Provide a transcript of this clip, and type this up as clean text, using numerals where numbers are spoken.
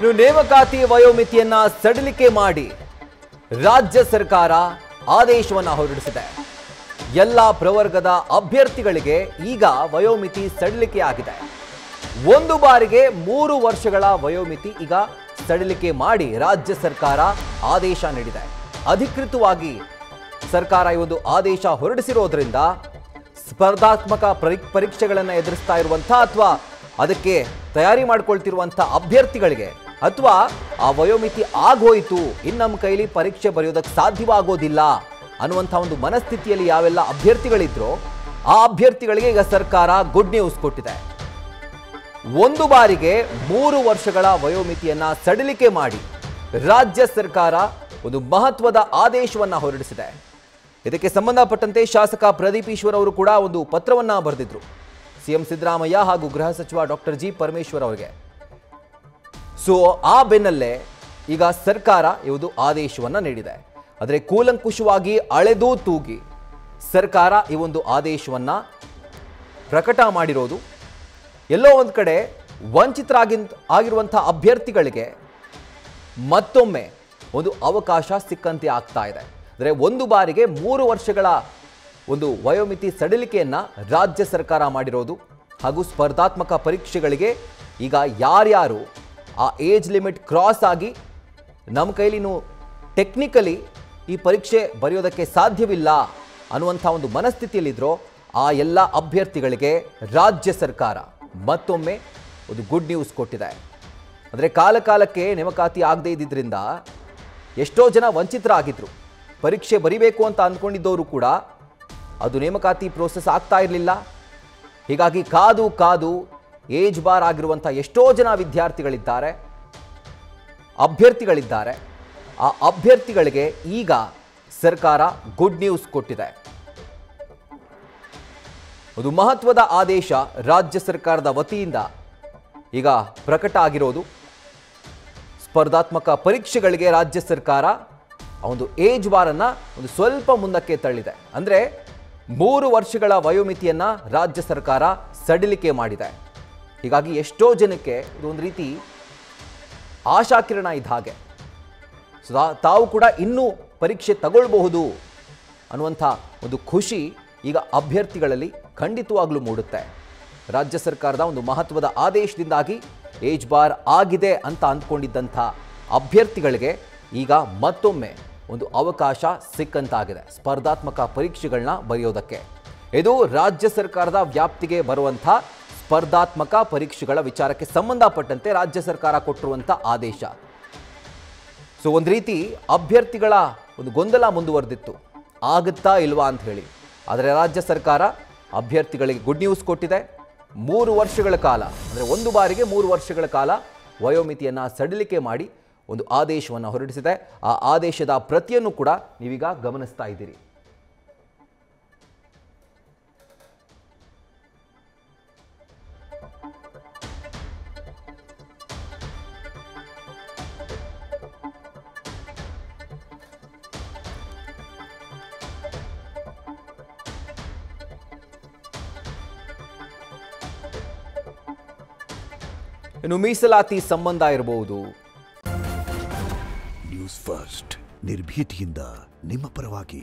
ಇನ್ನು ನೇಮಕಾತಿ ವಯೋಮಿತಿಯನ್ನ ಸಡಿಲಿಕೆ ಮಾಡಿ ರಾಜ್ಯ ಸರ್ಕಾರ ಆದೇಶವನ್ನು ಹೊರಡಿಸಿದೆ. ಎಲ್ಲ ಪ್ರವರ್ಗದ ಅಭ್ಯರ್ಥಿಗಳಿಗೆ ಈಗ ವಯೋಮಿತಿ ಸಡಿಲಿಕೆ ಆಗಿದೆ. ಒಂದು ಬಾರಿಗೆ 3 ವರ್ಷಗಳ ವಯೋಮಿತಿ ಈಗ ಸಡಿಲಿಕೆ ಮಾಡಿ ರಾಜ್ಯ ಸರ್ಕಾರ ಆದೇಶ ನೀಡಿದೆ. ಅಧಿಕೃತವಾಗಿ ಸರ್ಕಾರ ಈ ಒಂದು ಆದೇಶ ಹೊರಡಿಸಿರೋದ್ರಿಂದ ಸ್ಪರ್ಧಾತ್ಮಕ ಪರೀಕ್ಷೆಗಳನ್ನು ಎದುರಿಸ್ತಾ ಇರುವಂತಹ ಅಥವಾ ಅದಕ್ಕೆ ತಯಾರಿ ಮಾಡಿಕೊಳ್ತಿರುವಂತಹ ಅಭ್ಯರ್ಥಿಗಳಿಗೆ ಅಥವಾ ಆ ವಯೋಮಿತಿ ಆಗೋಯ್ತು ಇನ್ನು ನಮ್ಮ ಕೈಲಿ ಪರೀಕ್ಷೆ ಬರೆಯೋದಕ್ಕೆ ಸಾಧ್ಯವಾಗೋದಿಲ್ಲ ಅನ್ನುವಂಥ ಒಂದು ಮನಸ್ಥಿತಿಯಲ್ಲಿ ಯಾವೆಲ್ಲ ಅಭ್ಯರ್ಥಿಗಳಿದ್ರೋ ಆ ಅಭ್ಯರ್ಥಿಗಳಿಗೆ ಈಗ ಸರ್ಕಾರ ಗುಡ್ ನ್ಯೂಸ್ ಕೊಟ್ಟಿದೆ. ಒಂದು ಬಾರಿಗೆ 3 ವರ್ಷಗಳ ವಯೋಮಿತಿಯನ್ನ ಸಡಿಲಿಕೆ ಮಾಡಿ ರಾಜ್ಯ ಸರ್ಕಾರ ಒಂದು ಮಹತ್ವದ ಆದೇಶವನ್ನ ಹೊರಡಿಸಿದೆ. ಇದಕ್ಕೆ ಸಂಬಂಧಪಟ್ಟಂತೆ ಶಾಸಕ ಪ್ರದೀಪ್ ಈಶ್ವರ್ ಅವರು ಕೂಡ ಒಂದು ಪತ್ರವನ್ನ ಬರೆದಿದ್ರು ಸಿಎಂ ಸಿದ್ದರಾಮಯ್ಯ ಹಾಗೂ ಗೃಹ ಸಚಿವ ಡಾಕ್ಟರ್ ಜಿ ಪರಮೇಶ್ವರ್ ಅವರಿಗೆ. ಸೊ ಆ ಬೆನ್ನಲ್ಲೇ ಈಗ ಸರ್ಕಾರ ಈ ಒಂದು ಆದೇಶವನ್ನ ನೀಡಿದೆ. ಆದರೆ ಕೂಲಂಕುಷವಾಗಿ ಅಳೆದು ತೂಗಿ ಸರ್ಕಾರ ಈ ಒಂದು ಆದೇಶವನ್ನ ಪ್ರಕಟ ಮಾಡಿರೋದು ಎಲ್ಲೋ ಒಂದು ಕಡೆ ವಂಚಿತರಾಗಿರುವಂತಹ ಅಭ್ಯರ್ಥಿಗಳಿಗೆ ಮತ್ತೊಮ್ಮೆ ಒಂದು ಅವಕಾಶ ಸಿಕ್ಕಂತೆ ಆಗ್ತಾ ಇದೆ. ಅಂದರೆ ಒಂದು ಬಾರಿಗೆ 3 ವರ್ಷಗಳ ಒಂದು ವಯೋಮಿತಿ ಸಡಿಲಿಕೆಯನ್ನ ರಾಜ್ಯ ಸರ್ಕಾರ ಮಾಡಿರೋದು ಹಾಗೂ ಸ್ಪರ್ಧಾತ್ಮಕ ಪರೀಕ್ಷೆಗಳಿಗೆ ಈಗ ಯಾರ್ಯಾರು ಆ ಏಜ್ ಲಿಮಿಟ್ ಕ್ರಾಸ್ ಆಗಿ ನಮ್ಮ ಕೈಲಿನೂ ಟೆಕ್ನಿಕಲಿ ಈ ಪರೀಕ್ಷೆ ಬರೆಯೋದಕ್ಕೆ ಸಾಧ್ಯವಿಲ್ಲ ಅನ್ನುವಂಥ ಒಂದು ಮನಸ್ಥಿತಿಯಲ್ಲಿದ್ರೋ ಆ ಎಲ್ಲ ಅಭ್ಯರ್ಥಿಗಳಿಗೆ ರಾಜ್ಯ ಸರ್ಕಾರ ಮತ್ತೊಮ್ಮೆ ಒಂದು ಗುಡ್ ನ್ಯೂಸ್ ಕೊಟ್ಟಿದೆ. ಅಂದರೆ ಕಾಲಕ್ಕೆ ನೇಮಕಾತಿ ಆಗದೇ ಇದ್ದಿದ್ದರಿಂದ ಎಷ್ಟೋ ಜನ ವಂಚಿತರಾಗಿದ್ದರು. ಪರೀಕ್ಷೆ ಬರಿಬೇಕು ಅಂತ ಅಂದ್ಕೊಂಡಿದ್ದವರು ಕೂಡ ಅದು ನೇಮಕಾತಿ ಪ್ರೋಸೆಸ್ ಆಗ್ತಾ ಇರಲಿಲ್ಲ. ಹೀಗಾಗಿ ಕಾದು ಏಜ್ ಬಾರ್ ಆಗಿರುವಂಥ ಎಷ್ಟೋ ಜನ ವಿದ್ಯಾರ್ಥಿಗಳಿದ್ದಾರೆ, ಅಭ್ಯರ್ಥಿಗಳಿದ್ದಾರೆ. ಆ ಅಭ್ಯರ್ಥಿಗಳಿಗೆ ಈಗ ಸರ್ಕಾರ ಗುಡ್ ನ್ಯೂಸ್ ಕೊಟ್ಟಿದೆ. ಒಂದು ಮಹತ್ವದ ಆದೇಶ ರಾಜ್ಯ ಸರ್ಕಾರದ ವತಿಯಿಂದ ಈಗ ಪ್ರಕಟ ಆಗಿರೋದು. ಸ್ಪರ್ಧಾತ್ಮಕ ಪರೀಕ್ಷೆಗಳಿಗೆ ರಾಜ್ಯ ಸರ್ಕಾರ ಒಂದು ಏಜ್ ಬಾರನ್ನು ಒಂದು ಸ್ವಲ್ಪ ಮುಂದಕ್ಕೆ ತಳ್ಳಿದೆ. ಅಂದರೆ 3 ವರ್ಷಗಳ ವಯೋಮಿತಿಯನ್ನು ರಾಜ್ಯ ಸರ್ಕಾರ ಸಡಿಲಿಕೆ ಮಾಡಿದೆ. ಹೀಗಾಗಿ ಎಷ್ಟೋ ಜನಕ್ಕೆ ಇದೊಂದು ರೀತಿ ಆಶಾಕಿರಣ ಇದ್ದ ಹಾಗೆ. ತಾವು ಕೂಡ ಇನ್ನೂ ಪರೀಕ್ಷೆ ತಗೊಳ್ಬಹುದು ಅನ್ನುವಂಥ ಒಂದು ಖುಷಿ ಈಗ ಅಭ್ಯರ್ಥಿಗಳಲ್ಲಿ ಖಂಡಿತವಾಗ್ಲೂ ಮೂಡುತ್ತೆ. ರಾಜ್ಯ ಸರ್ಕಾರದ ಒಂದು ಮಹತ್ವದ ಆದೇಶದಿಂದಾಗಿ ಏಜ್ ಬಾರ್ ಆಗಿದೆ ಅಂತ ಅಂದ್ಕೊಂಡಿದ್ದಂಥ ಅಭ್ಯರ್ಥಿಗಳಿಗೆ ಈಗ ಮತ್ತೊಮ್ಮೆ ಒಂದು ಅವಕಾಶ ಸಿಕ್ಕಂತಾಗಿದೆ ಸ್ಪರ್ಧಾತ್ಮಕ ಪರೀಕ್ಷೆಗಳನ್ನ ಬರೆಯೋದಕ್ಕೆ. ಇದು ರಾಜ್ಯ ಸರ್ಕಾರದ ವ್ಯಾಪ್ತಿಗೆ ಬರುವಂಥ ಸ್ಪರ್ಧಾತ್ಮಕ ಪರೀಕ್ಷೆಗಳ ವಿಚಾರಕ್ಕೆ ಸಂಬಂಧಪಟ್ಟಂತೆ ರಾಜ್ಯ ಸರ್ಕಾರ ಕೊಟ್ಟಿರುವಂಥ ಆದೇಶ. ಸೊ ಒಂದು ರೀತಿ ಅಭ್ಯರ್ಥಿಗಳ ಒಂದು ಗೊಂದಲ ಮುಂದುವರೆದಿತ್ತು, ಆಗುತ್ತಾ ಇಲ್ವಾ ಅಂತ ಹೇಳಿ. ಆದರೆ ರಾಜ್ಯ ಸರ್ಕಾರ ಅಭ್ಯರ್ಥಿಗಳಿಗೆ ಗುಡ್ ನ್ಯೂಸ್ ಕೊಟ್ಟಿದೆ. 3 ವರ್ಷಗಳ ಕಾಲ, ಅಂದರೆ ಒಂದು ಬಾರಿಗೆ 3 ವರ್ಷಗಳ ಕಾಲ ವಯೋಮಿತಿಯನ್ನು ಸಡಿಲಿಕೆ ಮಾಡಿ ಒಂದು ಆದೇಶವನ್ನು ಹೊರಡಿಸಿದೆ. ಆ ಆದೇಶದ ಪ್ರತಿಯನ್ನು ಕೂಡ ನೀವೀಗ ಗಮನಿಸ್ತಾ ಇದ್ದೀರಿ. ಇನ್ನು ಮೀಸಲಾತಿ ಸಂಬಂಧ ಇರಬಹುದು. ನ್ಯೂಸ್ ಫಸ್ಟ್ ನಿರ್ಭೀತಿಯಿಂದ ನಿಮ್ಮ ಪರವಾಗಿ.